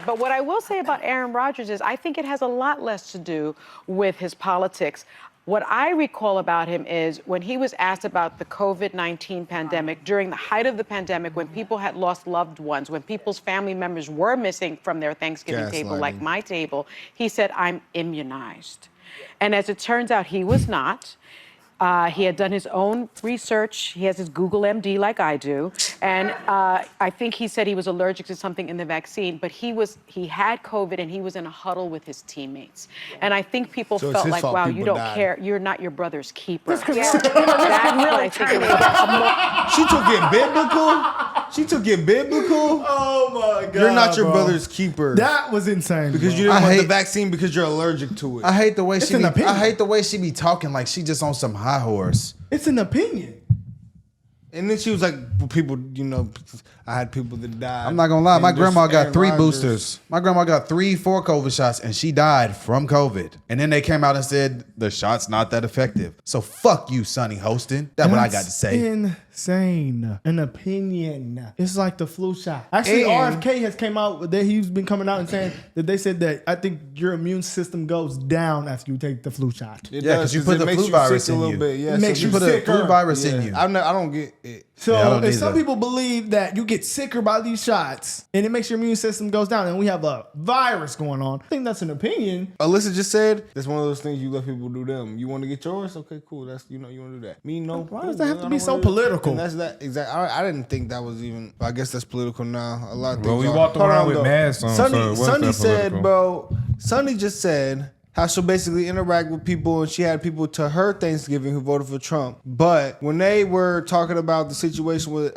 But what I will say about Aaron Rodgers is I think it has a lot less to do with his politics. What I recall about him is when he was asked about the COVID-19 pandemic, during the height of the pandemic, when people had lost loved ones, when people's family members were missing from their Thanksgiving table, like my table, he said, "I'm immunized." And as it turns out, he was not. He had done his own research. He has his Google MD like I do. And I think he said he was allergic to something in the vaccine, but he had COVID and he was in a huddle with his teammates. And I think people felt like, wow, you don't care. You're not your brother's keeper. That's really true. She took it biblical? She took it biblical? Oh my God. You're not your brother's keeper. That was insane. Because you didn't want the vaccine because you're allergic to it. I hate the way I hate the way she be talking like she just on some high horse. It's an opinion. And then she was like, people, I had people that died. I'm not gonna lie, my grandma got 3 boosters. My grandma got 3 COVID shots and she died from COVID. And then they came out and said the shot's not that effective. So fuck you, Sonny Hostin. That's what I got to say. Insane. An opinion. It's like the flu shot. Actually, RFK has came out, he's been coming out and saying that they said that I think your immune system goes down after you take the flu shot. Yeah, because you put the flu virus in you. It makes you put a flu virus in you. I don't get it. So if some people believe that you get sicker by these shots and it makes your immune system goes down and we have a virus going on, I think that's an opinion. Alyssa just said that's one of those things you let people do them. You want to get yours? Okay, cool. That's you want to do that. Me, no. Why does that have to be so political? And that's that exactly. I didn't think that was even. I guess that's political now. A lot of things. Well, we walked around with masks on. Sonny said, bro. Sonny just said how she'll basically interact with people, and she had people to her Thanksgiving who voted for Trump. But when they were talking about the situation with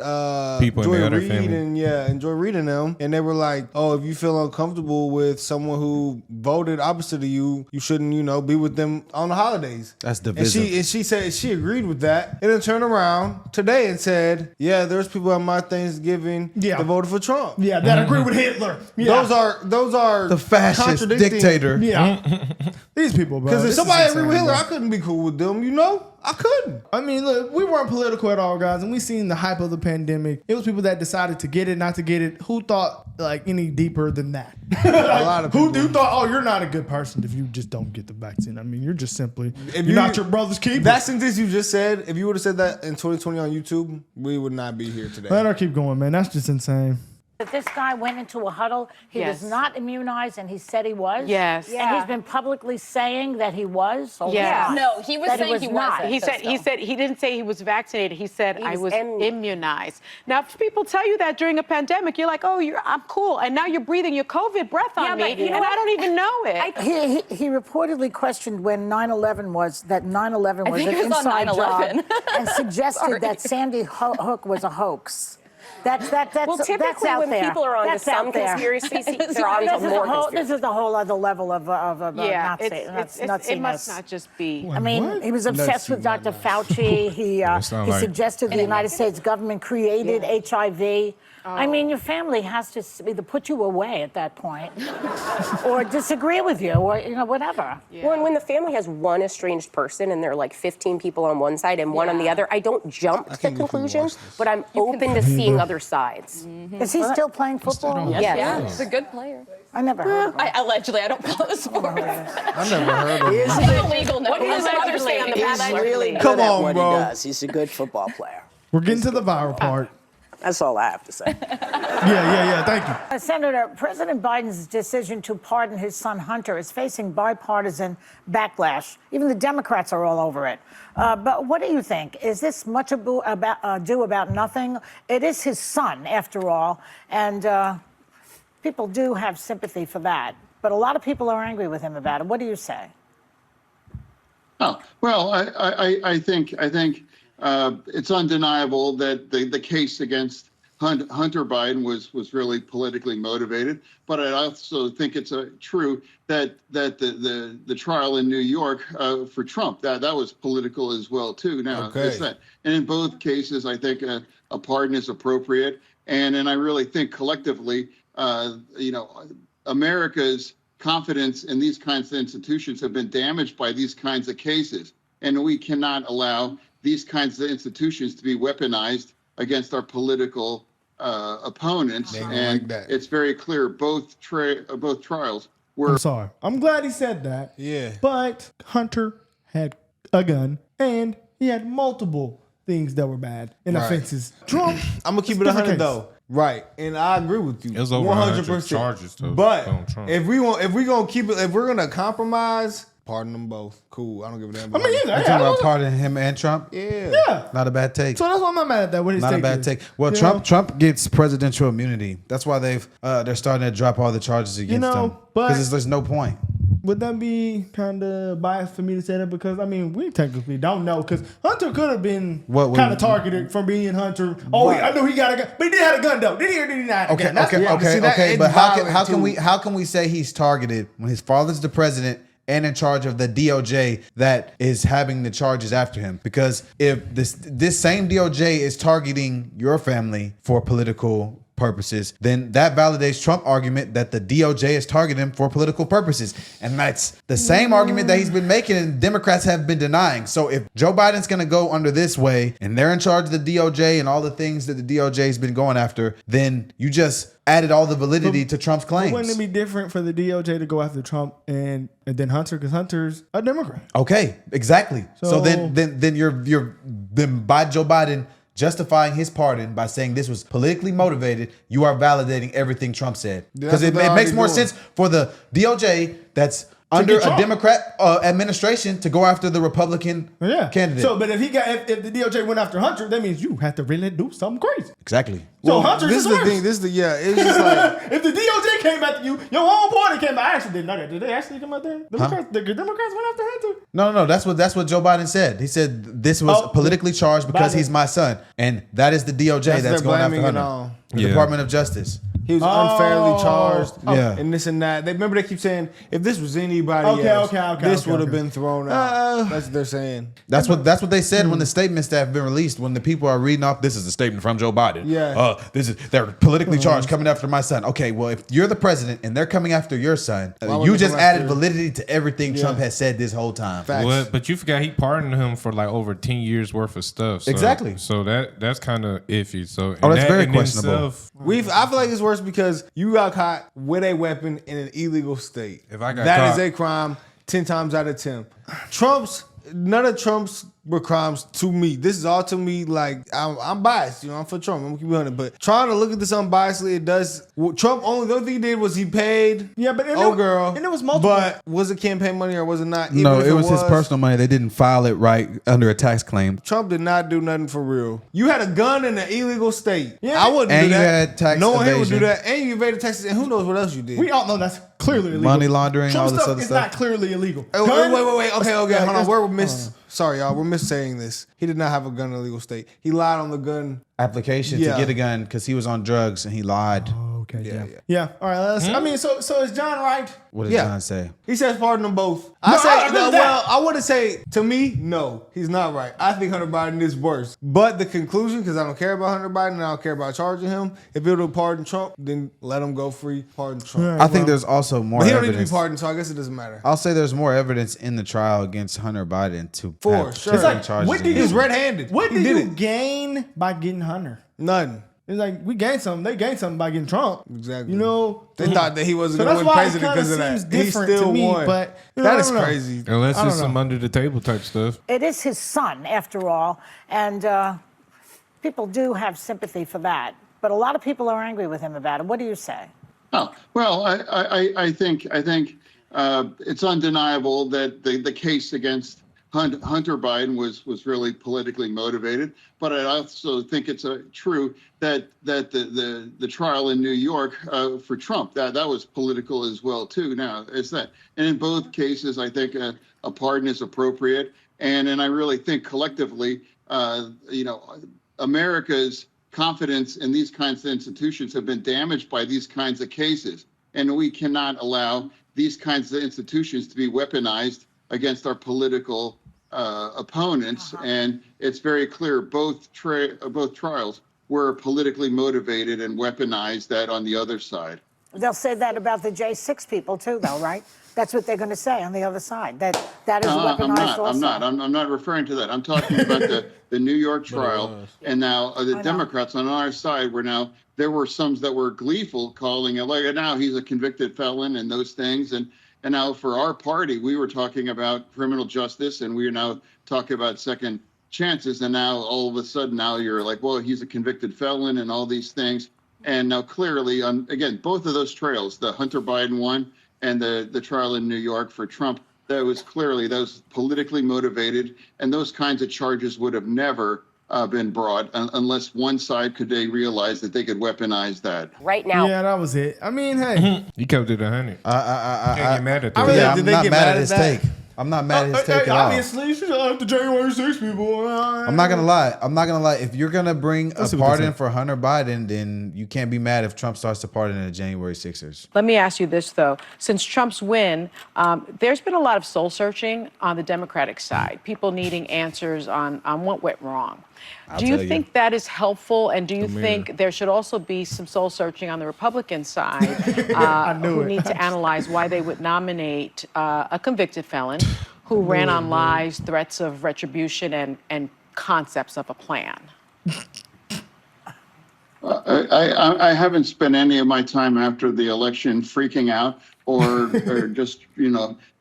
people Joy in the other Reid family. and Joy Reid and them, and they were like, "Oh, if you feel uncomfortable with someone who voted opposite of you, you shouldn't, be with them on the holidays." That's divisive. And she said she agreed with that, and then turned around today and said, "Yeah, there's people at my Thanksgiving that voted for Trump. Yeah, that agree with Hitler. Yeah. Those are the fascist dictator. Yeah." These people, bro. Because if somebody agreed with Hitler, I couldn't be cool with them, I couldn't. I mean, look, we weren't political at all, guys, and we seen the hype of the pandemic. It was people that decided to get it, not to get it. Who thought any deeper than that? A lot of people. Who thought, oh, you're not a good person if you just don't get the vaccine? I mean, you're just simply you're not your brother's keeper. That sentence you just said, if you would have said that in 2020 on YouTube, we would not be here today. Let her keep going, man. That's just insane. That this guy went into a huddle. He was not immunized, and he said he was. Yes. Yeah. And he's been publicly saying that he was. Yeah. No, he was saying he wasn't. He said he didn't say he was vaccinated. He said I was immunized. Now, if people tell you that during a pandemic, you're like, oh, I'm cool, and now you're breathing your COVID breath on me, and I don't even know it. He reportedly questioned when 9/11 was that 9/11 was an inside job, and suggested that Sandy Hook was a hoax. That's well, typically out when there. people are on that's some conspiracies, they're on to more conspiracies. This is a whole other level of Nazi. It must not just be. I mean, he was obsessed with Dr. Fauci. He suggested the United States government created HIV. I mean, your family has to either put you away at that point or disagree with you or, whatever. Yeah. Well, and when the family has one estranged person and there are like 15 people on one side and one on the other, I don't jump to conclusions, but I'm open to seeing other sides. Mm-hmm. Is he still playing football? Yes. Yeah, he's a good player. I never heard of him. Allegedly, I don't follow sports. I never heard of him. It's illegal. No, What do his mother say on the He's back? really good Come at on, what bro. he does. He's a good football player. We're getting to the viral part. That's all I have to say. Yeah. Thank you. Senator, President Biden's decision to pardon his son Hunter is facing bipartisan backlash. Even the Democrats are all over it. But what do you think? Is this much ado about nothing? It is his son, after all, and people do have sympathy for that. But a lot of people are angry with him about it. What do you say? Oh, well, I think it's undeniable that the case against Hunter Biden was really politically motivated. But I also think it's true that the trial in New York for Trump that was political as well too. Now, and in both cases, I think a pardon is appropriate, and I really think collectively, America's confidence in these kinds of institutions have been damaged by these kinds of cases, and we cannot allow these kinds of institutions to be weaponized against our political opponents, They don't and like that. it's very clear both trials were. I'm sorry. I'm glad he said that. Yeah. But Hunter had a gun and he had multiple things that were bad and Right. offenses. Trump, I'm gonna keep it different 100 case. though. Right, and I agree with you. It was over 100 charges, though, But on Trump. if we're gonna keep it, if we're gonna compromise, pardon them both. Cool. I don't give a damn. I mean, yeah, You talking about pardoning him and Trump? Yeah. yeah. Not a bad take. So that's why I'm not mad at that. What his Not a take bad is. take. Well, You Trump know? Trump gets presidential immunity. That's why they're starting to drop all the charges against know, him but- because there's no point. Would that be kind of biased for me to say that? Because, I mean, we technically don't know. Because Hunter could have been What kind we- of targeted from being Hunter. Oh, I know he got a gun. But he did have a gun, though. Did he or did he not? have a Okay, gun? That's the okay, problem. okay, See, that- okay. it's But violent, how can we say he's targeted when his father's the president and in charge of the DOJ that is having the charges after him? Because if this same DOJ is targeting your family for political purposes, then that validates Trump's argument that the DOJ is targeting him for political purposes. And that's the same argument that he's been making and Democrats have been denying. So if Joe Biden's going to go under this way and they're in charge of the DOJ and all the things that the DOJ has been going after, then you just added all the validity to Trump's But claims. wouldn't it be different for the DOJ to go after Trump and then Hunter? Because Hunter's a Democrat. Okay, exactly. So So- then you're by Joe Biden justifying his pardon by saying this was politically motivated, you are validating everything Trump said. Because That's it what they're makes already more doing. sense for the DOJ that's under get a Trump. Democrat administration to go after the Republican Yeah. candidate. So, but if the DOJ went after Hunter, that means you have to really do something crazy. exactly. So Hunter's this is just the worse. thing. This is the It's just like If the DOJ came after you, your own party came. I actually didn't know that. Did they actually come out there? The Democrats went after Hunter. No. That's what Joe Biden said. He said this was Oh, politically charged because Biden. he's my son, and that is the DOJ that's they're going after blaming it Hunter. on. The Yeah. Department of Justice. he was unfairly charged. Yeah. And this and that. They keep saying if this was anybody Okay, else, okay, this okay, would have okay. been thrown out. That's what they're saying. That's what they said when the statements that have been released. When the people are reading off, this is a statement from Joe Biden. Yeah. They're politically charged coming after my son. Okay, well, if you're the president and they're coming after your son, would you they just come added after- validity to everything Trump has said this whole time. Facts. Well, but you forgot he pardoned him for like over 10 years worth of stuff. So, Exactly. So that's kind of iffy. So Oh, and that's that very in questionable. itself- I feel like it's worse because you got caught with a weapon in an illegal state. If I got That caught- is a crime 10 times out of 10. None of Trump's were crimes to me. This is all to me like I'm biased. I'm for Trump. I'm gonna keep it 100. But trying to look at this unbiasedly, it does. Trump the only thing he did was he paid. Yeah, but girl. and it was multiple. But was it campaign money or was it not? Even No, if it was his personal money. They didn't file it right under a tax claim. Trump did not do nothing for real. You had a gun in an illegal state. Yeah. I wouldn't And do you that. had tax no one here would do evasion. that. And you evaded taxes. And who knows what else you did? We all know that's clearly illegal. Money laundering, Trump all this stuff other is stuff. not clearly illegal. Wait. Okay, hold on. It's- Sorry, y'all. We're missaying this. He did not have a gun in a legal state. He lied on the gun. Application Yeah. to get a gun because he was on drugs and he lied. Okay, yeah. All right, I mean, so is John right? What did Yeah. John say? He says pardon them both. I agree with that. Well, I wouldn't say to me, no, he's not right. I think Hunter Biden is worse. But the conclusion, because I don't care about Hunter Biden and I don't care about charging him, if it would pardon Trump, then let him go free. Pardon Trump. I think there's also more But he don't need to be evidence. pardoned, so I guess it doesn't matter. I'll say there's more evidence in the trial against Hunter Biden to For have sure. different It's like, charges what did He against was him. red-handed. What he did did you it. gain by getting Hunter? None. It's like we gained something. They gained something by getting Trump. Exactly. You know, They thought that he wasn't So going to that's win why it president kinda because of that. seems He different still to me, won. but, you know, That I is don't know. crazy. Unless I it's don't some know. under the table type stuff. It is his son, after all, and people do have sympathy for that. But a lot of people are angry with him about it. What do you say? Oh, well, I think it's undeniable that the case against Hunter Biden was really politically motivated, but I also think it's true that the trial in New York for Trump that was political as well too. Now it's that, and in both cases, I think a pardon is appropriate, and I really think collectively, America's confidence in these kinds of institutions have been damaged by these kinds of cases, and we cannot allow these kinds of institutions to be weaponized against our political opponents. And it's very clear both trials were politically motivated and weaponized that on the other side. They'll say that about the J6 people too, though, right? That's what they're going to say on the other side. That is weaponized also. I'm not referring to that. I'm talking about the New York trial. And now the Democrats on our side there were some that were gleeful calling it like, now he's a convicted felon and those things. And now for our party, we were talking about criminal justice and we are now talking about second chances. And now all of a sudden now you're like, well, he's a convicted felon and all these things. And now clearly, again, both of those trails, the Hunter Biden one and the trial in New York for Trump, that was politically motivated. And those kinds of charges would have never been brought unless one side they realize that they could weaponize that. Right now. Yeah, that was it. I mean, hey. He kept it 100. I Can't get mad at that. I'm not mad at his take. I'm not mad at his take at all. Obviously, you should have the January 6 people. I'm not gonna lie. If you're gonna bring a pardon for Hunter Biden, then you can't be mad if Trump starts to pardon the January 6ers. Let me ask you this, though. Since Trump's win, there's been a lot of soul searching on the Democratic side, people needing answers on what went wrong. Do you think that is helpful? And do you think there should also be some soul searching on the Republican side who need to analyze why they would nominate a convicted felon who ran on lies, threats of retribution, and concepts of a plan? I haven't spent any of my time after the election freaking out or just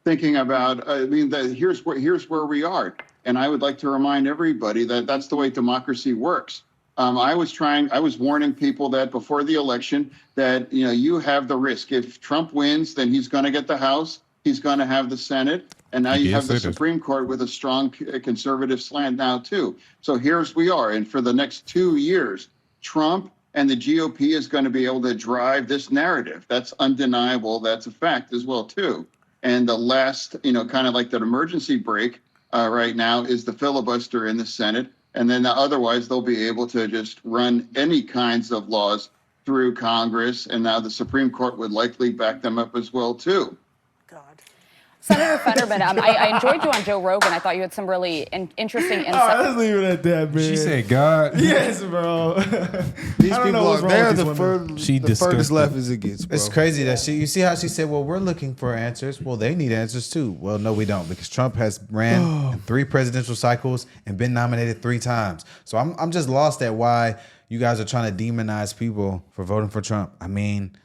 thinking about. Here's where we are, and I would like to remind everybody that that's the way democracy works. I was warning people that before the election that you have the risk. If Trump wins, then he's going to get the House, he's going to have the Senate, and now you have the Supreme Court with a strong conservative slant now too. So here's we are, and for the next 2 years, Trump and the GOP is going to be able to drive this narrative. That's undeniable. That's a fact as well too. And the last, kind of like that emergency break right now is the filibuster in the Senate. And then otherwise they'll be able to just run any kinds of laws through Congress. And now the Supreme Court would likely back them up as well too. Senator Fetterman, I enjoyed you on Joe Rogan. I thought you had some really interesting insight. All right, let's leave it at that, man. She said God. Yes, bro. These people they're the furthest left as it gets, bro. It's crazy that you see how she said, well, we're looking for answers. Well, they need answers too. Well, no, we don't, because Trump has ran in 3 presidential cycles and been nominated 3 times. So I'm just lost at why you guys are trying to demonize people for voting for Trump. I mean,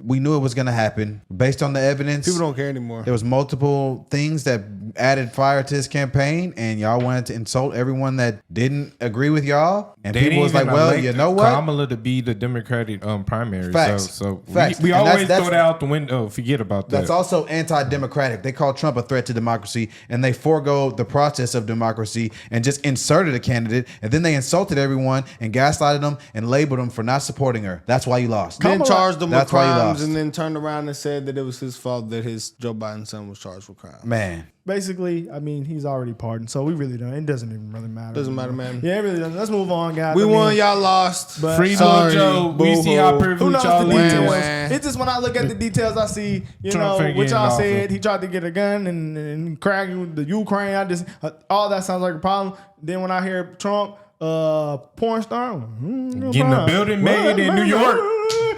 we knew it was going to happen based on the evidence. People don't care anymore. There was multiple things that added fire to his campaign, and y'all wanted to insult everyone that didn't agree with y'all. And They people was like, well, you know what? Kamala to be the Democratic primary. Facts. So Facts. we And always that's throw that out the window. Forget about that. That's also anti-democratic. They call Trump a threat to democracy, and they forego the process of democracy and just inserted a candidate, and then they insulted everyone and gaslighted them and labeled them for not supporting her. That's why you lost. Then charged them with That's why you crimes lost. and then turned around and said that it was his fault that his Joe Biden son was charged with crimes. Man. Basically, I mean, he's already pardoned, so we really don't. It doesn't even really matter. Doesn't matter, man. Yeah, it really doesn't. Let's move on, guys. We won, y'all lost. But Free sorry, Joe. We see how boo-hoo. Who privileged knows the y'all details? is. It's just when I look at the details, I see, Trump finna what get y'all in said. office. He tried to get a gun and crack the Ukraine. I just all that sounds like a problem. Then when I hear Trump, porn star, Getting a building made in New York.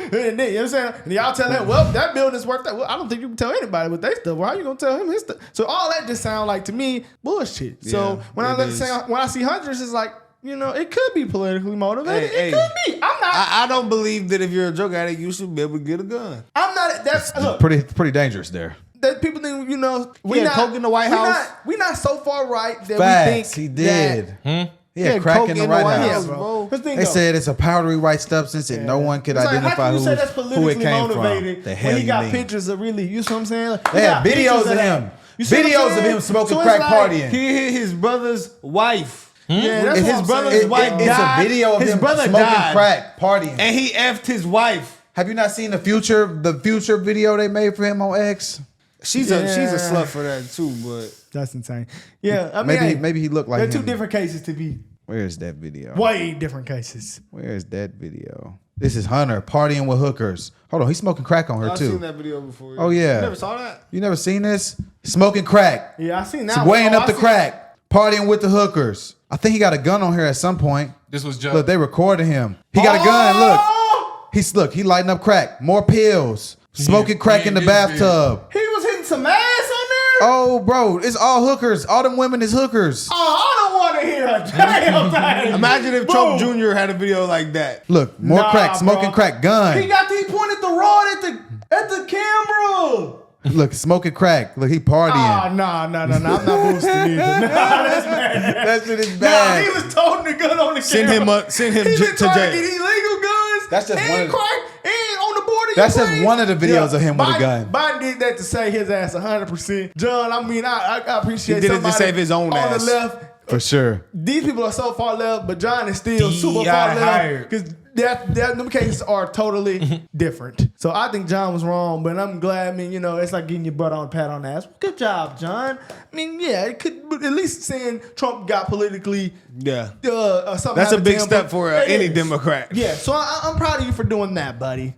And then, you know what I'm saying? And y'all tell him, well, that building's worth that. Well, I don't think you can tell anybody what they stuff. Well, how you gonna tell him his stuff? So all that just sound like to me bullshit. So when I see Hunter's, it's like, it could be politically motivated. Hey, it could be. I'm not. I don't believe that if you're a drug addict, you should be able to get a gun. I'm not. That's look. Pretty dangerous there. That people think, we had not coke in the White House. We not so far right that Facts. we think He did. that. He had crack in the White House. bro. They said it's a powdery white substance and no one could It's like, identify how can you say that's who politically it came motivated from. The when hell he you got mean? pictures of really, you know what I'm saying? Like, They had videos of him. You see what I'm Videos of saying? him smoking So it's crack like, partying. He hit his brother's wife. Yeah, that's His what I'm brother's saying. wife It's died. a video of His him brother smoking died. crack partying. And he effed his wife. Have you not seen the future video they made for him on X? She's a slut for that too, but That's insane. Yeah, I mean, Maybe he looked like they're him. two different cases to be. Where's that video? Way different cases. Where's that video? This is Hunter partying with hookers. Hold on, he's smoking crack on her I've too. seen that video before. Oh yeah. You never saw that? You never seen this? Smoking crack. Yeah, I seen that. He's one. weighing Oh, up I the seen- crack. Partying with the hookers. I think he got a gun on here at some point. This was Joe. Look, they recorded him. He got a gun. Look. He lighting up crack, more pills, smoking crack in the bathtub. He was hitting some ass on there. Oh, bro, it's all hookers. All them women is hookers. Oh, I don't want to hear a damn thing. Imagine if Trump Jr. had a video like that. Look, more Nah, crack, smoking bro. crack, gun. He pointed the rod at the camera. Look, smoking crack. Look, he partying. Oh, nah. I'm not boosting either. Nah, that's bad. That shit is Nah, bad. he was toting the gun on the camera. Send him He been to trying jail. to get illegal guns. That's just and one of the- crack and on the border. That's just Ukraine. one of the videos of him with a gun. Biden did that to save his ass 100%. John, I mean, I appreciate He did it to somebody save his own on ass. the left. For sure. These people are so far left, but John is still super DEI far left hired. because them cases are totally different. So I think John was wrong, but I'm glad. I mean, you know, it's like getting your butt on a pat on the ass. Good job, John. I mean, yeah, it could, but at least saying Trump got politically. Yeah. Something That's a happened big to him, step but for it any is. Democrat. Yeah, so I'm proud of you for doing that, buddy.